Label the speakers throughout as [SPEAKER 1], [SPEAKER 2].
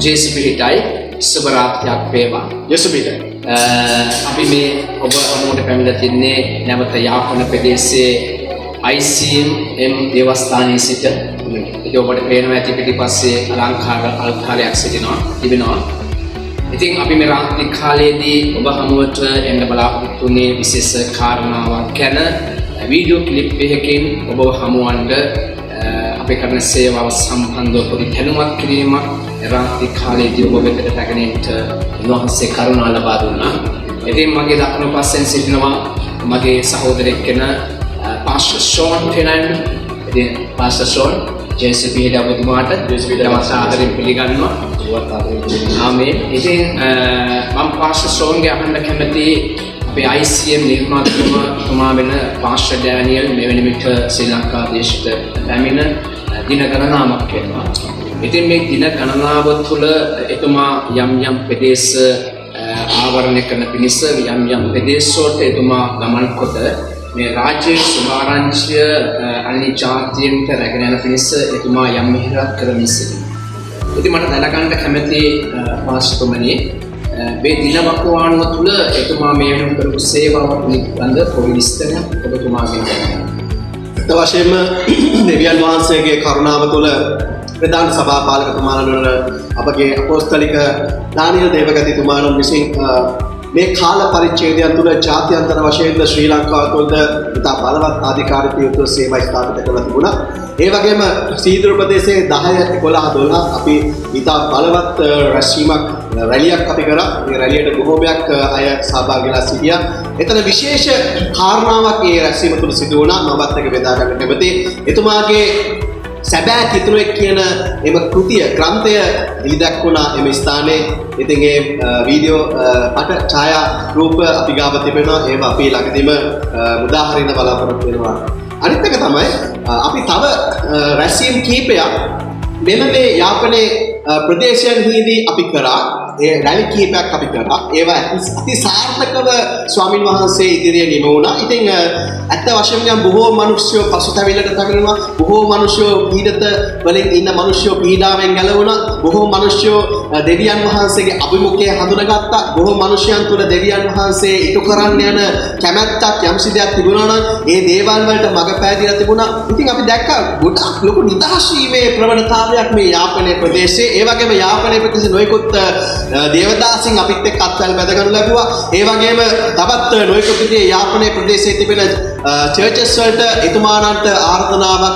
[SPEAKER 1] JCB හිටයි සුබරාත්‍යක් වේවා.
[SPEAKER 2] JCB හිටයි.
[SPEAKER 1] අපි මේ ඔබ අමුණට පැමිණලා තින්නේ නැවත යාපන ප්‍රදේශයේ ICM දේවස්ථානයේ සිට. ඉතින් ඔබට පේනවා ඇති පිටිපස්සේ අලංකාරයක් තිබෙනවා. ඉතින් අපි මේ රාත්‍රී කාලයේදී ඔබ හමුවට එන්න බලාපොරොත්තු වෙන්නේ විශේෂ කාරණාවක් ගැන වීඩියෝ ක්ලිප් එකකින් ඔබ හමුවන්න අපේ කරන සේවාව සම්බන්ධව පොඩි දැනුමක් කිරීමක් රාත්‍රී කාලයේදී ඔබ වෙතට පැමිණෙන්නට උන්වහන්සේ කරුණා ලබා දුන්නා. ඉතින් මගේ දකුණු පස්සෙන් සිටිනවා මගේ සහෝදරයෙක් කෙන පාස්ටර් ෂෝන් ෆෙනන්ඩෝ. ඉතින් පාස්ටර් ෂෝන් JCB හිට ඔබතුමාට ආදරයෙන් පිළිගන්නවා. ආමේන්. ඉතින් මම පාස්ටර් ෂෝන්ගේ අහන්න කැමති අපේ ICM නිර්මාතෘතුමා වෙන පාස්ටර් ඩෑනියල් මෙවැනි විට ශ්‍රී ලංකා දේශයට පැමිණ දින ගණනාවක් වෙනවා. ඉතින් මේ දින ගණනාව තුළ එතුමා යම් ප්‍රදේශ ආවරණය කරන පිණිස යම් ප්‍රදේශවලට එතුමා ගමන් කොට මේ රාජ්‍ය සුභාරංචිය අනිත් ජාතීන්ට රැගෙන යන පිණිස එතුමා යම් මෙහෙරක් කරමින් සිටිනවා. ඉතින් මට දැනගන්න කැමති පාස්ටර්තුමනි මේ දින වකවානුව තුළ එතුමා මේ වෙනුවෙන් කරපු සේවාව පිළිබඳ පොඩි විස්තරයක් ඔබතුමාගෙන් දැනගන්න.
[SPEAKER 2] අත වශයෙන්ම දෙවියන් වහන්සේගේ කරුණාව තුළ ප්‍රධාන සභාපාලකතුමාණන් වන අපගේ අපොස්තලික දානියල් දේවගතිතුමාණන් විසින් මේ කාල පරිච්ඡේදයන් තුළ ජාත්‍යන්තර වශයෙන් ශ්‍රී ලංකාව තුළද ඉතා බලවත් ආධිකාරිකත්වයේ සේවා ස්ථාපිත කරලා තිබුණා. ඒ වගේම සීදුරු ප්‍රදේශයේ 10 11 12 අපි ඉතා බලවත් රැස්වීමක් රැලියක් අපි කරා. මේ රැලියට බොහෝමයක් අය සහභාගී වෙලා සිටියා. එතන විශේෂ කාරණාවක් ඒ රැස්වීම තුළ සිදු වුණා. මමත් එක බෙදා ගන්න කැමතියි. එතුමාගේ සැබෑ කිතුණෙක් කියන එම කෘතිය ග්‍රන්ථය ඉලිදැක්වුණා එම ස්ථානයේ. ඉතින් ඒ වීඩියෝ පට ඡායා රූප අපි ගාව තිබෙනවා. ඒවා අපි ළඟදීම මුදා හරින්න බලාපොරොත්තු වෙනවා. අනිත් එක තමයි අපි තව රැස්වීම් කීපයක් මෙන්න මේ යාපනයේ ප්‍රදේශයන්හිදී අපි කරා. ඒ රැලි කීපයක් අපි කරා. ඒවා අති සාර්ථකව ස්වාමින් වහන්සේ ඉදිරියේ නිම වුණා. ඉතින් ඇත්ත වශයෙන්ම බොහෝ මිනිස්සු පසුතැවිල්ලට පැමිණුණා. බොහෝ මිනිස්සු පීඩිත වලින් ඉන්න මිනිස්සු පීඩාවෙන් ගැලවුණා. බොහෝ මිනිස්සු දෙවියන් වහන්සේගේ අභිමුඛය හඳුනාගත්තා. බොහෝ මිනිසයන් තුළ දෙවියන් වහන්සේ ඉටු කරන්න යන කැමැත්තක් යම්සි දෙයක් තිබුණා නම් ඒ දේවල් වලට මඟ පෑදීලා තිබුණා. ඉතින් අපි දැක්කා ගොඩක් ලොකු නිදහස් වීමේ ප්‍රවණතාවයක් මේ යාපනයේ ප්‍රදේශයේ. ඒ වගේම යාපනයේ ප්‍රදේශ නොයෙකුත් දේවදාසින් අපිත් එක්ක අත්වැල් බැඳගනු ලැබුවා. ඒ වගේම තවත් නොයෙකුත් විදිහේ යාපනයේ ප්‍රදේශයේ තිබෙන චර්චස් වලට එතුමාණන්ට ආර්දනාවක්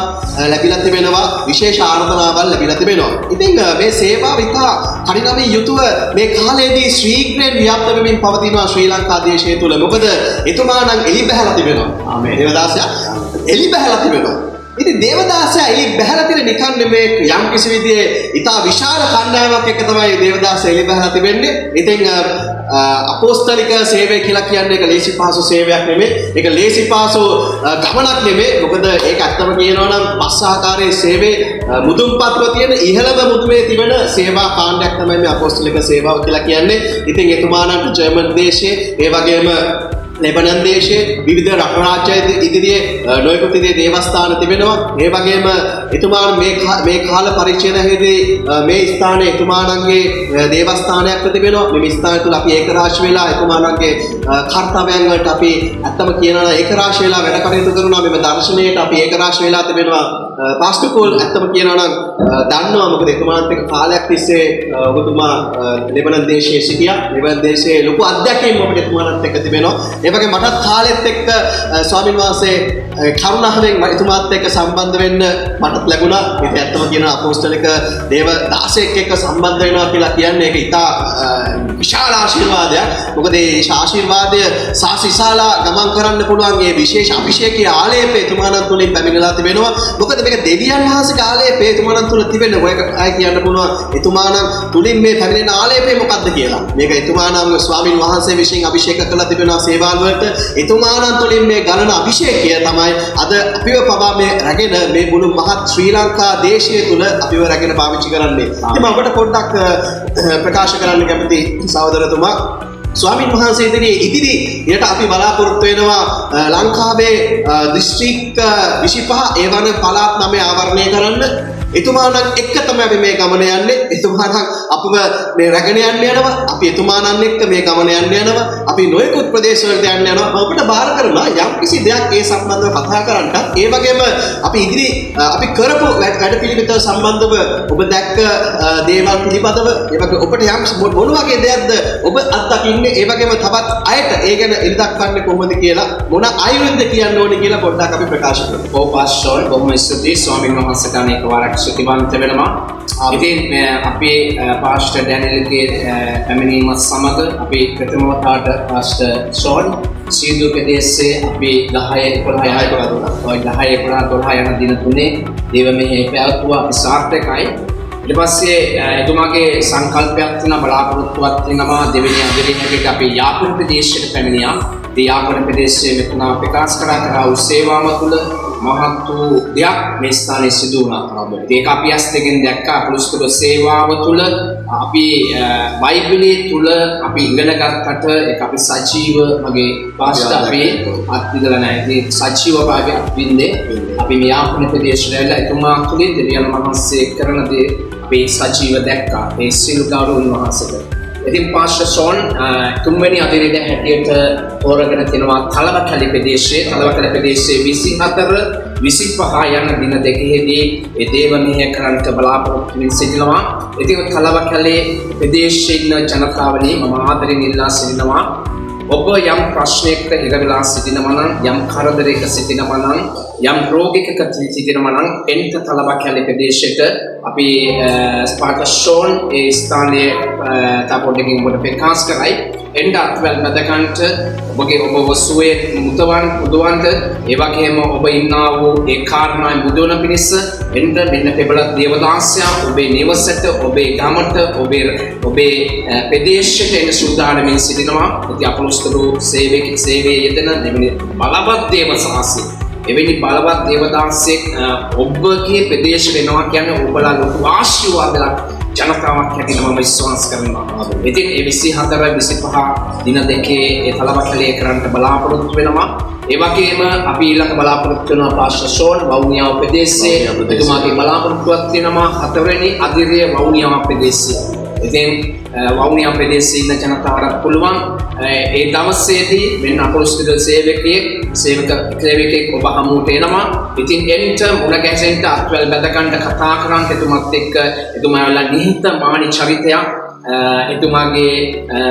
[SPEAKER 2] ලැබිලා තිබෙනවා. විශේෂ ආර්දනාවක් ලැබිලා තිබෙනවා. ඉතින් මේ සේවාව ඉතා කඩිනමින් යුතුව මේ කාලයේදී ශ්‍රීඝ්‍රයෙන් ව්‍යාප්ත වෙමින් පවතිනවා ශ්‍රී ලංකා දේශය තුළ. මොකද එතුමාණන් එලි බහැලා තිබෙනවා. ආමේන්. දේවදාසයා එලි බහැලා තිබෙනවා. ඉතින් දේවදාසයා එලි බහැලා තියෙන නිකන් නෙමේ යම් කිසි විදිහේ ඉතා විශාල කණ්ඩායමක් එක්ක තමයි දේවදාසයා එලි බහැලා තිබෙන්නේ. ඉතින් අපොස්තලික සේවය කියලා කියන්නේ ඒක ලේසි පහසු සේවයක් නෙමෙයි. ඒක ලේසි පහසු ගමනක් නෙමෙයි. මොකද ඒක ඇත්තම කියනවා නම් පස් ආකාරයේ සේවයේ මුදුන්පත්ව තියෙන ඉහළම මුදුනේ තිබෙන සේවා කාණ්ඩයක් තමයි මේ අපොස්තලික සේවාව කියලා කියන්නේ. ඉතින් එතුමාණන්ට ජර්මන් දේශයේ ඒ වගේම ලෙබනන් දේශයේ විවිධ රටරාජ්‍ය ඉදිරියේ නොයෙකුත් විදිහේ දේවස්ථාන තිබෙනවා. ඒ වගේම එතුමාන් මේ කාල පරිච්ඡේදයේදී මේ ස්ථානයේ එතුමාණන්ගේ දේවස්ථානයක් තිබෙනවා. මේ ස්ථානය තුල අපි ඒකරාශී වෙලා එතුමාණන්ගේ කර්තව්‍යයන් වලට අපි ඇත්තම කියනවා ඒකරාශී වෙලා වැඩ කටයුතු කරනවා. මේ දර්ශනයට අපි ඒකරාශී වෙලා තිබෙනවා. පාස්ටර් පෝල් ඇත්තම කියනවා නම් දන්නවා මොකද එතුමාත් එක්ක කාලයක් තිස්සේ ඔබතුමා ලෙබනන් දේශයේ සිටියා. ලෙබනන් දේශයේ ලොකු අත්දැකීම් අපිට එතුමාත් එක්ක තිබෙනවා. ඒ වගේ මටත් කාලෙත් එක්ක ස්වාමීන් වහන්සේ කරුණාවෙන් එතුමාත් එක්ක සම්බන්ධ වෙන්න මටත් ලැබුණා. ඉතින් ඇත්තම කියනවා අපොස්තලික දේවදාසයෙක් එක්ක සම්බන්ධ වෙනවා කියලා කියන්නේ ඒක ඉතා විශාල ආශිර්වාදයක්. මොකද මේ ආශිර්වාදය සාසිසාලා ගමන් කරන්න පුළුවන් මේ විශේෂ අභිෂේකීය ආලේපය එතුමාණන් තුලින් පැමිණලා තිබෙනවා. මොකද මේක දෙවියන් වහන්සේගේ ආලේපය එතුමාණන් තුල තිබෙන ඔය අය කියන්න පුළුවන් එතුමාණන් තුලින් මේ පැමිණෙන ආලේපය මොකක්ද කියලා. මේක එතුමාණන් ස්වාමින් වහන්සේ විසින් අභිෂේක කළා තිබෙනවා සේවාව වලට. එතුමාණන් තුලින් මේ ගලන අභිෂේකය තමයි අද අපිව පවා මේ රැගෙන මේ මුළු මහත් ශ්‍රී ලංකා දේශය තුල අපිව රැගෙන පාවිච්චි කරන්නේ. ඉතින් මම ඔබට පොඩ්ඩක් ප්‍රකාශ කරන්න කැමති සහෝදරතුමා ස්වාමීන් වහන්සේ ඉදිරියට අපි බලාපොරොත්තු වෙනවා ලංකාවේ දිස්ත්‍රික් 25 ඒ වන පළාත් 9 ආවරණය කරන්න. එතුමාණන් එක්ක තමයි අපි මේ ගමන යන්නේ. එතුමාණන් අපව මේ රැගෙන යන්න යනවා. අපි එතුමාණන් එක්ක මේ ගමන යන්න යනවා. අපි නොයෙකුත් ප්‍රදේශ වලට යන්න යනවා. අපිට බාර කරනවා යම් කිසි දෙයක් ඒ සම්බන්ධව කතා කරන්නත් ඒ වගේම අපි ඉදිරි අපි කරපු වැඩපිළිවෙත සම්බන්ධව ඔබ දැක්ක දේවල් පිළිබඳව ඒ වගේ ඔබට යම් මොන වගේ දෙයක්ද ඔබ අත්දකින්නේ ඒ වගේම තවත් අයට ඒ ගැන ඉල්ලක්වන්නේ කොහොමද කියලා මොන අයුරින්ද කියන්න ඕනේ කියලා පොඩ්ඩක් අපි ප්‍රකාශ කරමු.
[SPEAKER 1] පෝපාස්ෂෝල් බොහොම ස්තුතියි ස්වාමීන් වහන්සේට අනේක වාරක් ස්තුතිවන්ත වෙනවා. ඉතින් අපේ පාස්ටර් ඩැනියල්ගේ පැමිණීමත් සමග අපි ප්‍රථම වතාවට පාස්ටර් ෂෝල් සීදු ප්‍රදේශයේ අපි 10 යන දින තුනේ දේව මෙහෙය පැවැත්වුවා. අපි සාර්ථකයි. ඊට පස්සේ එතුමාගේ සංකල්පයක් තියෙනවා බලාපොරොත්තුවක් තියෙනවා දෙවෙනි අදිරියකට අපි යාපන ප්‍රදේශයට පැමිණියා. ඒ යාපන ප්‍රදේශයේ මෙතුමා ප්‍රකාශ කරා වූ සේවාව තුළ මහත් වූ දෙයක් මේ ස්ථානයේ සිදු වුණා. ඒක අපි ඇස් දෙකෙන් දැක්කා. අපොස්තල සේවාව තුළ අපි බයිබලයේ තුළ අපි ඉගෙන ගත්තට ඒක අපි සජීව මගේ පාස්ටර් අපි අත්විඳලා නැහැ. ඒ සජීවභාවය අත්විඳේ. අපි මේ යාපන ප්‍රදේශවල එතුමා තුළින් දෙවියන් වහන්සේ කරන දේ අපි සජීව දැක්කා. ඒ සිල් ගෞරවුන් වහන්සේට. ඉතින් පාස්ටර් ෂෝන් තුන්වෙනි අදිරියට හැටියට තෝරගෙන තිනවා තලවකැලි ප්‍රදේශයේ 24 25 යන දින දෙකෙහිදී ඒ දේව මෙහෙය කරන්නට බලාපොරොත්තු වෙමින් සිටිනවා. ඉතින් තලවකැලි ප්‍රදේශයේ ඉන්න ජනතාවනි මම ආදරෙන් ඉල්ලා සිටිනවා ඔබ යම් ප්‍රශ්නයකට හිරවෙලා සිටිනවා නම් යම් කරදරයක සිටිනවා නම් යම් රෝගයක සිටිනවා නම් එන්ට තලවකැලි ප්‍රදේශයට අපි පාස්ටර් ෂෝන් ඒ ස්ථානයේ තාපොඩකින් ඔබට ප්‍රකාශ කරයි. එන්ට අත්වැල් මැදකන්ට ඔබගේ ඔබ සුවේ මුදවන්ට ඒ වගේම ඔබ ඉන්නා වූ ඒ කාරණායි මුදවන පිණිස එන්ට මෙන්න පෙබල දේවදාසයා ඔබේ නිවසට ඔබේ ගමට ඔබේ ප්‍රදේශයට එන සූදානමින් සිටිනවා. ඉතින් අපොස්තලෝ සේවයේ යෙදෙන එවැනි බලවත් දේවදාසයෙක් එවැනි බලවත් දේවදාසයෙක් ඔබගේ ප්‍රදේශ වෙනවා කියන්නේ ඔබලා ලොකු ආශිර්වාදයක් ජනතාවක් හැටියට මම විශ්වාස කරනවා. ඉතින් ඒ 24 25 දින දෙකේ ඒ තලවකැලේ කරන්න බලාපොරොත්තු වෙනවා. ඒ වගේම අපි ඊළඟ බලාපොරොත්තු වෙනවා පාස්ටර් ෂෝන් වවුනියාව ප්‍රදේශයේ එතුමාගේ බලාපොරොත්තුවක් තියෙනවා 4 වෙනි අදිරිය වවුනියාව ප්‍රදේශයේ. ඉතින් වවුනියාව ප්‍රදේශයේ ඉන්න ජනතාවට පුළුවන් ඒ දවසේදී මෙන්න අපොස්තල සේවකයෙක් ඔබ හමුවට එනවා. ඉතින් එන්ට මුණ ගැසෙන්න අත්වැල් බැදගන්න කතා කරන් එතුමත් එක්ක එතුමාලා නිහතමානී චරිතයක් එතුමාගේ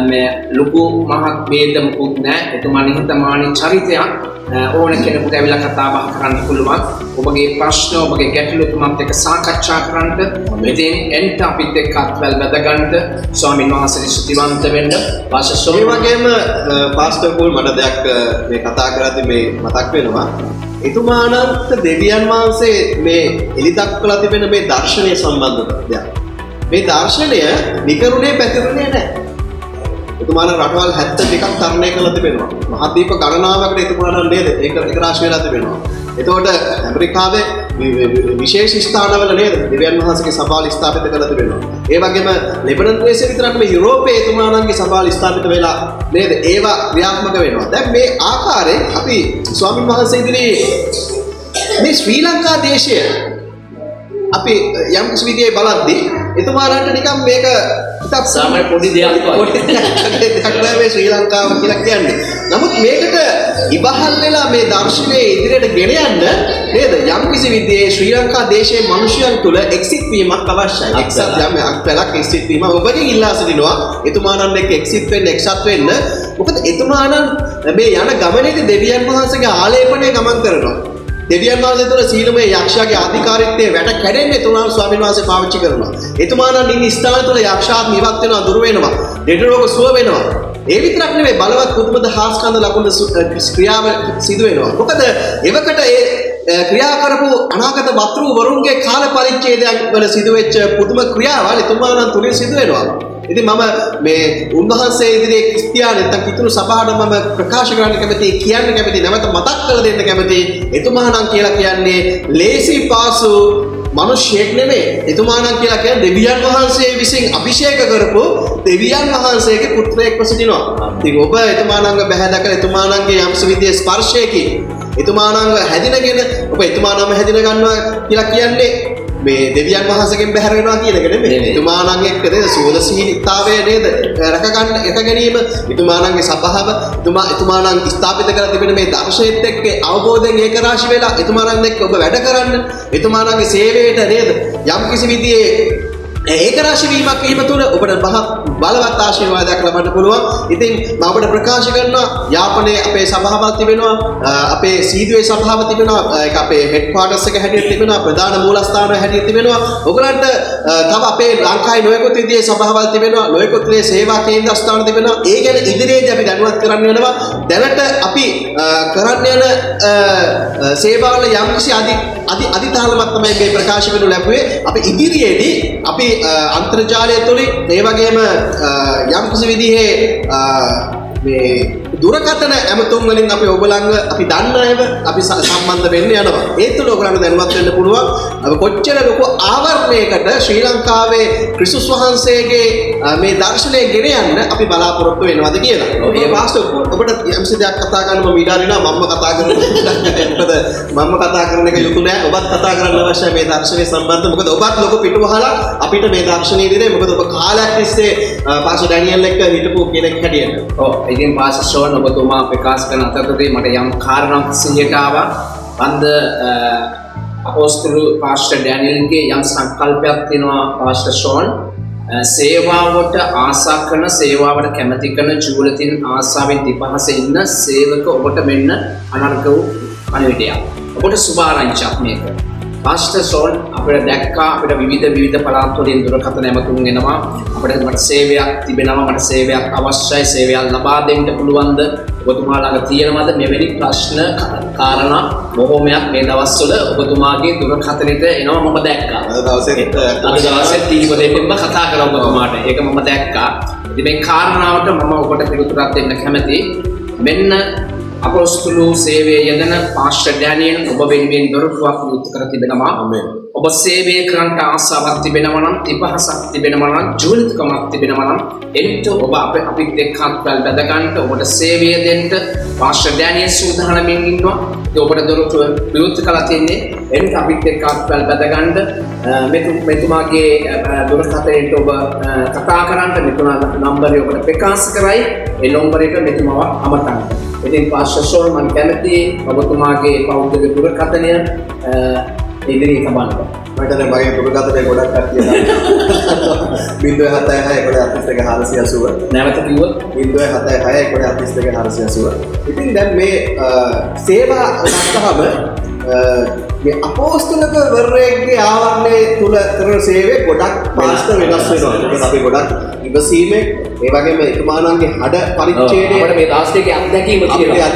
[SPEAKER 1] මේ ලොකු මහත් වේදමුකුත් නැහැ. එතුමා නිහතමානී චරිතයක් ඕන කෙනෙකුට ඇවිල්ලා කතා බහ කරන්න පුළුවන්. ඔබගේ ප්‍රශ්න ඔබගේ ගැටලු එතුමත් එක්ක සාකච්ඡා කරන්න. ඉතින් එන්ට අපිත් එක්ක අත්වැල් බැදගන්න ස්වාමීන් වහන්සේ ස්තුතිවන්ත වෙන්න.
[SPEAKER 2] ඒ වගේම පාස්ටර් කෝල් මට දෙයක් මේ කතා කරද්දී මේ මතක් වෙනවා. එතුමාණන්ට දෙවියන් වහන්සේ මේ එලිදක්වලා තිබෙන මේ දර්ශනය සම්බන්ධව දෙයක්. මේ දර්ශනය නිකරුණේ පැතිරුණේ නැහැ. එතුමාණන් රටවල් 72ක් තරණය කරලා තිබෙනවා. මහද්වීප ගණනාවකට එතුමාණන් නේද ඒක රාශි වෙලා තිබෙනවා. එතකොට ඇමරිකාවේ විශේෂ ස්ථානවල නේද දෙවියන් වහන්සේගේ සභාවල් ස්ථාපිත කරලා තිබෙනවා. ඒ වගේම ලෙබනන් ප්‍රදේශයේ විතරක් නෙවෙයි යුරෝපයේ එතුමාණන්ගේ සභාවල් ස්ථාපිත වෙලා නේද ඒවා ක්‍රියාත්මක වෙනවා. දැන් මේ ආකාරයෙන් අපි ස්වාමීන් වහන්සේ ඉදිරියේ මේ ශ්‍රී ලංකා දේශය අපි යම් කිසි විදිහේ බලද්දී එතුමාලන්ට නිකන් මේක
[SPEAKER 1] සාමාන්‍ය පොඩි දෙයක්
[SPEAKER 2] වගේ ශ්‍රී ලංකාව කියලා කියන්නේ. නමුත් මේකට ඉබහල් වෙලා මේ දර්ශනය ඉදිරියට ගෙන යන්න නේද යම් කිසි විදිහේ ශ්‍රී ලංකා දේශයේ මිනිසයන් තුළ එක්සිට් වීමක් අවශ්‍යයි. එක්සත් යම් අක්පලක් එක්සිට් වීම ඔබගෙන් ඉල්ලා සිටිනවා. එතුමාලන් එක්ක එක්සිට් වෙන්න එක්සත් වෙන්න. මොකද එතුමාලන් මේ යන ගමනේදී දෙවියන් වහන්සේගේ ආලේපනය ගමන් කරනවා. දෙවියන් වහන්සේ තුළ සීලමය යක්ෂයාගේ අධිකාරීත්වයේ වැඩ කැඩෙන්නේ එතුමාණන් ස්වාමීන් වහන්සේ පාවිච්චි කරනවා. එතුමාණන් ඉන්න ස්ථාන තුළ යක්ෂාත් ඉවත් වෙනවා, දුර වෙනවා, ලෙඩ රෝග සුව වෙනවා. ඒ විතරක් නෙවෙයි බලවත් පුදුමද හාස්කන්ධ ලකුණු ක්‍රියාව සිදු වෙනවා. මොකද එවකට ඒ ක්‍රියා කරපු අනාගත වතුරු වරුන්ගේ කාල පරිච්ඡේදයන් වල සිදුවෙච්ච පුදුම ක්‍රියාවල් එතුමාණන් තුලින් සිදු වෙනවා. ඉතින් මම මේ උන්වහන්සේ ඉදිරියේ ක්‍රිස්තියානි නැත්නම් කිතුණු සභාවට මම ප්‍රකාශ කරන්න කැමතියි, කියන්න කැමතියි, නැවත මතක් කරලා දෙන්න කැමතියි. එතුමාණන් කියලා කියන්නේ ලේසි පාසු මිනිසෙක් නෙමෙයි. එතුමාණන් කියලා කියන්නේ දෙවියන් වහන්සේ විසින් අභිෂේක කරපු දෙවියන් වහන්සේගේ පුත්‍රයෙක්ව සිටිනවා. ඉතින් ඔබ එතුමාණන්ව බැහැ දැකලා එතුමාණන්ගේ යම්ස විදියේ ස්පර්ශයකින් එතුමාණන්ව හැදිනගෙන ඔබ එතුමාණන්ව හැදින ගන්නවා කියලා කියන්නේ මේ දෙවියන් වහන්සේගෙන් බැහැර වෙනවා කියන එක නෙමෙයි. එතුමාණන්ගේ එක්ක නේද සෝදසීනිතාවය නේද රැක ගැනීම එතුමාණන්ගේ සභාව එතුමාණන් ස්ථාපිත කරලා තිබෙන මේ දර්ශනයත් එක්ක අවබෝධයෙන් ඒක රාශි වෙලා එතුමාණන් එක්ක ඔබ වැඩ කරන්න එතුමාණන්ගේ සේවයට නේද යම් කිසි විදිහේ ඒක රාශි වීමක් එහෙම තුන ඔබට බලවත් ආශිර්වාදයක් ලබන්න පුළුවන්. ඉතින් මම ඔබට ප්‍රකාශ කරනවා යාපනයේ අපේ සභාවක් තිබෙනවා, අපේ සීදුවේ සභාව තිබෙනවා, ඒක අපේ හෙඩ් ක්වාටර්ස් එක හැටියට තිබෙනවා, ප්‍රධාන මූලස්ථාන හැටියට තිබෙනවා. ඔයගලන්ට තව අපේ ලංකාවේ නොයෙකුත් විදිහේ සභාවල් තිබෙනවා, නොයෙකුත් විදිහේ සේවා කේන්ද්‍රස්ථාන තිබෙනවා. ඒ ගැන ඉදිරියේදී අපි දැනුවත් කරන්න වෙනවා. දැනට අපි කරන්න යන සේවාවල යම්කිසි අධිතාලමක් තමයි මේ ප්‍රකාශ වෙනු ලැබුවේ. අපි ඉදිරියේදී අපි අන්තර්ජාලය තුළින් ඒ වගේම යම් කිසි විදිහේ මේ දුරකථන ඇමතුම් වලින් අපි ඔයගලංග අපි දන්න අයව අපි සම්බන්ධ වෙන්න යනවා. ඒ තුළ ඔයගලන්ට දැනුවත් වෙන්න පුළුවන් කොච්චර ලොකු ආවරණයකට ශ්‍රී ලංකාවේ ක්‍රිස්තුස් වහන්සේගේ මේ දර්ශනය ගෙන යන්න අපි බලාපොරොත්තු වෙනවද කියලා. මේ පාස්ටර් ඔබට යම්සි දෙයක් කතා කරන්න මම ඊඩාරිනා මම කතා කරන එක යුතු නෑ. ඔබත් කතා කරන්න අවශ්‍යයි මේ දර්ශනය සම්බන්ධව. මොකද ඔබත් ලොකු පිටු වහලා අපිට මේ දර්ශනය ඉදිරියේ මොකද ඔබ කාලයක් තිස්සේ පාස්ටර් ඩැනියල් එක්ක හිටපු කෙනෙක් හැටියට.
[SPEAKER 1] ඔව් ඉතින් පාස්ටර් ෂෝන් ඔබතුමා ප්‍රකාශ කරන අතරතුරදී මට යම් කාරණාවක් සිහියට ආවා. අන්ද අපෝස්තල පාස්ටර් ඩැනියල්ගේ යම් සංකල්පයක් තියෙනවා පාස්ටර් ෂෝන්. සේවාවට ආසා කරන සේවාවට කැමති කරන ජීවිතින් ආසාවෙන් දිපහස ඉන්න සේවක ඔබට මෙන්න අනර්ග වූ පණිවිඩයක්. ඔබට සුභාරංචියක් මේක. පාස්ටර් ෂෝන් අපිට දැක්කා අපිට විවිධ පළාත් වලින් දුරකථන ඇමතුම් එනවා. අපිට මට සේවයක් තිබෙනවා, මට සේවයක් අවශ්‍යයි, සේවයක් ලබා දෙන්න පුළුවන්ද? ඔබතුමා ළඟ තියෙනවද මෙවැනි ප්‍රශ්න කාරණා බොහෝමයක් මේ දවස්වල ඔබතුමාගේ දුරකථනෙට එනවා මම දැක්කා. අද දවසේ තීව දෙන්නෙම කතා කරා ඔබතුමාට. ඒක මම දැක්කා. ඉතින් මේ කාරණාවට මම ඔබට පිළිතුරක් දෙන්න කැමතියි. මෙන්න අපොස්තුල සේවයේ යෙදෙන පාස්ටර් ඩැනියල් ඔබ වෙනුවෙන් දොරටුවක් උත් කර තිබෙනවා. ඔබ සේවය කරන්නට ආසාවක් තිබෙනවා නම්, තිපහසක් තිබෙනවා නම්, ජීවිතකමක් තිබෙනවා නම් එන්ට ඔබ අපිත් එක්ක අත්වල බැඳ ගන්නට ඔබට සේවය දෙන්න පාස්ටර් ඩැනියල් සූදානම්ින් ඉන්නවා. ඒ ඔබට දොරටුව විවෘත කළා තියෙන්නේ. එන්ට අපිත් එක්ක අත්වල බැඳ ගන්න මෙතුමාගේ දුරකථනයට ඔබ කතා කරන්න මෙතුමා නම්බරය ඔබට ප්‍රකාශ කරයි. ඒ නම්බරයට මෙතුමාව අමතන්න. ඉතින් පාස්ටර් ෂෝන් මම කැමතියි ඔබතුමාගේ පෞද්ගලික දුරකථනය ඉදිරියට තබන්න.
[SPEAKER 2] මට දැන් මගේ දුරකථනය ගොඩක් කට්ටිය දානවා. 076
[SPEAKER 1] නැවත කිව්වොත්
[SPEAKER 2] 076 ඉතින් දැන් මේ සේවා ගත්තහම මේ අපෝස්තලික වර්ගයේ ආවරණය තුල කරන සේවය ගොඩක් පාස්ටර් වෙනස් වෙනවා. මොකද අපි ගොඩක් ඉවසීමේ ඒ වගේම එතුමාණන්ගේ හඩ පරිච්ඡේදයේ
[SPEAKER 1] අපිට මේ දාස්තිකේ අත්දැකීම තියෙනවා.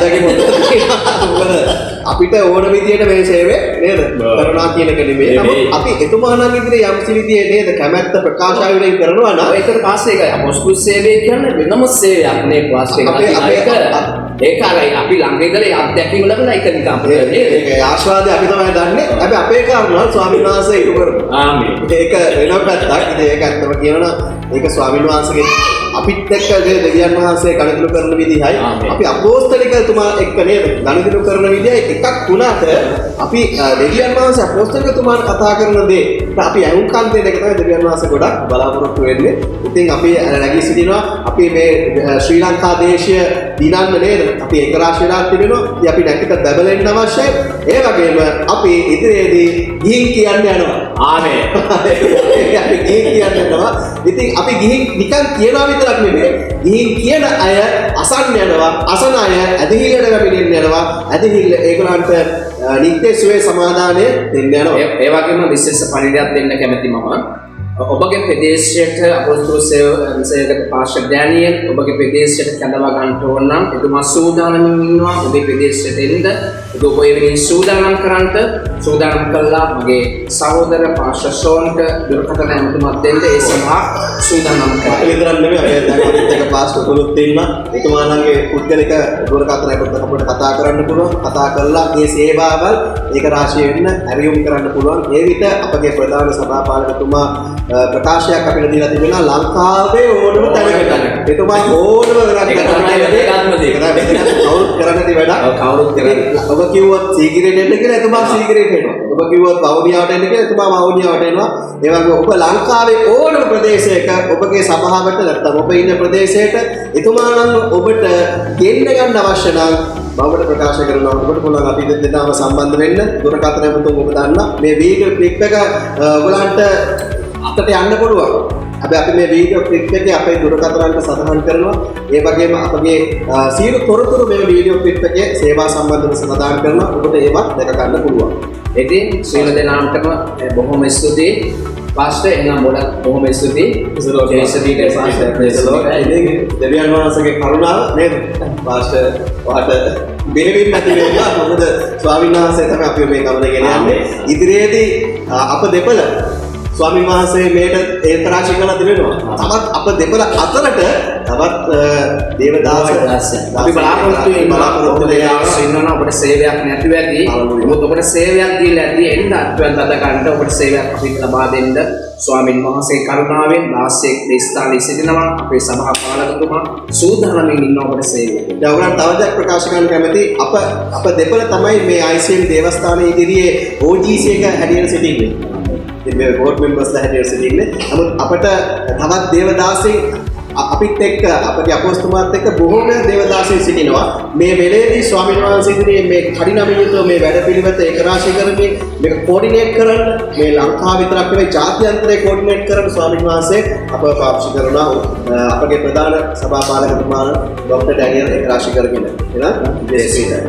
[SPEAKER 2] අපිට ඕන විදියට මේ සේවය නේද කරනවා කියන එක නෙමෙයි. නමුත් අපි එතුමාණන් ඉදිරියේ යම් විදියේ නේද කැමැත්ත ප්‍රකාශයෙන් කරනවා නම්
[SPEAKER 1] ඒකට පාස්ටර් එකයි අපොස්තුල් සේවය කියන්නේ වෙනම සේවයක් නේ පාස්ටර් එක. ඒක අරයි අපි ළඟ ඉඳලා අත්දැකීම ලැබුණා ඒක නිකන් අපිට නේද?
[SPEAKER 2] ඒක ආශාවාදය අපි තමයි දන්නේ. අපි අපේ කාරණා ස්වාමීන් වහන්සේ ඉටු කරමු.
[SPEAKER 1] ආමේන්.
[SPEAKER 2] ඒක වෙන පැත්තක්. ඉතින් ඒක ඇත්තම කියනවා ඒක ස්වාමීන් වහන්සේගේ අපිත් එක්ක දෙවියන් වහන්සේ ගණිතලු කරන විදිහයි අපි අපෝස්තලිකතුමා එක්ක නේද ගණිතලු කරන විදිහයි එකක් තුනට අපි දෙවියන් වහන්සේ අපෝස්තලිකතුමාට කතා කරන දේ අපි අහුම්කම් දෙන එක තමයි දෙවියන් වහන්සේ ගොඩක් බලාපොරොත්තු වෙන්නේ. ඉතින් අපි නැගී සිටිනවා අපි මේ ශ්‍රී ලංකා දේශය දිනන්න නේද අපි එක රාශි වෙලා තිබෙනවා. ඉතින් අපි නැකිට බබලෙන්න අවශ්‍යයි. ඒ වගේම අපි ඉදිරියේදී ගිහින් කියන්න යනවා.
[SPEAKER 1] ආමේන්.
[SPEAKER 2] අපි ගිහින් කියන්න යනවා. ඉතින් අපි ගිහින් නිකන් කියනවා විතරක් නෙමෙයි. ගිහින් කියන අය අසන්න යනවා. අසන අය ඇදහිල්ලට වැටෙන්න යනවා. ඇදහිල්ල ඒගොල්ලන්ට නිත්‍ය සුවේ සමාදානය දෙන්න යනවා.
[SPEAKER 1] ඒ වගේම විශේෂ පණිවිඩයක් දෙන්න කැමැති මම. ඔබගේ ප්‍රදේශයට අපොස්තුල සේවක පාස්ටර් ඩැනියල් ඔබගේ ප්‍රදේශයට කැඳවා ගන්න ඕන නම් එතුමා සූදානම් ඉන්නවා. ඔබේ ප්‍රදේශයට එන්න ඔබ වෙනින් සූදානම් කරන්ට සූදානම් කළා මගේ සහෝදර පාස්ටර් ෂෝන්ට දුරකථන ඇමතුමක් දෙන්න ඒ සඳහා සූදානම් කරා.
[SPEAKER 2] ඒක විතරක් නෙමෙයි අපේ දැන් එක පාස්ටර් කොලොත් දෙන්න එතුමාණන්ගේ පුද්ගලික දුරකථනයකට අපිට කතා කරන්න පුළුවන්. කතා කරලා මේ සේවාවල් ඒක රාශිය වෙන්න ඇරියුම් කරන්න පුළුවන්. ඒ විට අපගේ ප්‍රධාන සභාපාලකතුමා ප්‍රකාශයක් අපිට දීලා තිබෙනවා ලංකාවේ ඕනම තැනකට. එතුමා ඕනම වෙනත් කරන්නේ නැති වැඩක්.
[SPEAKER 1] කවුරුත් කරන්නේ.
[SPEAKER 2] ඔබ කිව්වොත් සීගිරේට එන්න කියලා එතුමා සීගිරේට එනවා. ඔබ කිව්වොත් වවුනියාවට එන්න කියලා එතුමා වවුනියාවට එනවා. ඒ වගේ ඔබ ලංකාවේ ඕනම ප්‍රදේශයක ඔබගේ සභාවට නැත්නම් ඔබ ඉන්න ප්‍රදේශයට එතුමා නම් ඔබට ගෙන්න ගන්න අවශ්‍ය නම් බවට ප්‍රකාශ කරනවා. ඔබට පුළුවන් අපි දෙදෙනාම සම්බන්ධ වෙන්න. දුරකථන පුතුන් ඔබ දන්න මේ වීඩියෝ ක්ලිප් එක ඔයගලන්ට අතට යන්න පුළුවන්. අපි මේ වීඩියෝ ක්ලිප් එකේ අපේ දුරකථනන්ට සඳහන් කරනවා. ඒ වගේම අපගේ සියලු තොරතුරු මේ වීඩියෝ ක්ලිප් එකේ සේවා සම්බන්ධව සඳහන් කරනවා. ඔබට ඒවත් දැක ගන්න පුළුවන්.
[SPEAKER 1] ඉතින් සියලු දෙනාටම බොහොම ස්තුතියි. පාස්ටර් එනම් ගොඩක් බොහොම ස්තුතියි. ජයසදීට පාස්ටර්
[SPEAKER 2] දෙවියන් වහන්සේගේ කරුණාව නේද? පාස්ටර් ඔයාට බෙහෙවින් නැති වෙනවා. මොකද ස්වාමීන් වහන්සේ තමයි අපි මේ ගමන ගෙන යන්නේ. ඉදිරියේදී අප දෙපළ ස්වාමීන් වහන්සේ මේට ඒතරාශි කරලා දෙවෙනවා. තවත් අප දෙපළ අතරට තවත් දේවදාස
[SPEAKER 1] අපි බලාපොරොත්තු වෙනවා ඔබට සේවයක් නැතුව ඇති. මොකද ඔබට සේවයක් දීලා ඇති එන්න අත්වැන් තද ගන්නට ඔබට සේවයක් අපිට ලබා දෙන්න ස්වාමීන් වහන්සේ කරුණාවෙන් දාසයෙක් ස්ථානයේ සිටිනවා. අපේ සභා පාලකතුමා සූදානම්ින් ඉන්න ඔබට සේවය.
[SPEAKER 2] දැන් ඔයගොල්ලන් තවදක් ප්‍රකාශ කරන්න කැමති අප දෙපළ තමයි මේ ICM දේවස්ථානයේ ඉදිරියේ OGC එක හැටියට සිටින්නේ. මේ බෝඩ් මෙම්බර්ස්ලා හැටියට සිටින්නේ. නමුත් අපට තවත් දේවදාසෙන් අපිත් එක්ක අපගේ අපොස්තුමාත් එක්ක බොහෝම දේවදාසයෝ සිටිනවා. මේ වෙලේදී ස්වාමීන් වහන්සේ ඉදිරියේ මේ කඩිනමින් යුතුව මේ වැඩපිළිවෙත ඒකරාශී කරමින් මේක කෝඩිනේට් කරන්න මේ ලංකාව විතරක් නෙවෙයි ජාත්‍යන්තරේ කෝඩිනේට් කරන ස්වාමීන් වහන්සේ අපව පාවිච්චි කරනවා. අපගේ ප්‍රධාන සභාපාලකතුමා ડોક્ટર ඩැනියල් ඒකරාශී කරගෙන. එහෙනම් දේශීය